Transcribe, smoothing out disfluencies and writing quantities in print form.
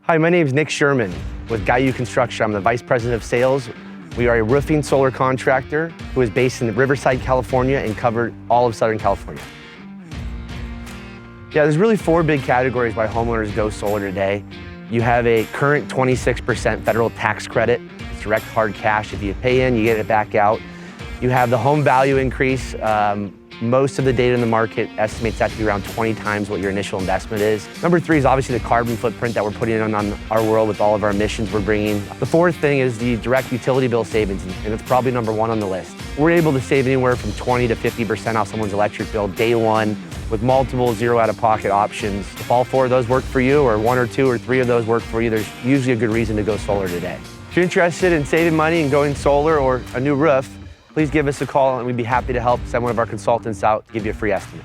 Hi, my name is Nick Sherman with Guyou Construction. I'm the Vice President of Sales. We are a roofing solar contractor who is based in Riverside, California and covered all of Southern California. Yeah, there's really four big categories why homeowners go solar today. You have a current 26% federal tax credit. It's direct hard cash. If you pay in, you get it back out. You have the home value increase. Most of the data in the market estimates that to be around 20 times what your initial investment is. Number three is obviously the carbon footprint that we're putting on our world with all of our emissions we're bringing. The fourth thing is the direct utility bill savings, and it's probably number one on the list. We're able to save anywhere from 20 to 50% off someone's electric bill day one with multiple zero out-of-pocket options. If all four of those work for you, or one or two or three of those work for you, there's usually a good reason to go solar today. If you're interested in saving money and going solar or a new roof, please give us a call and we'd be happy to help send one of our consultants out to give you a free estimate.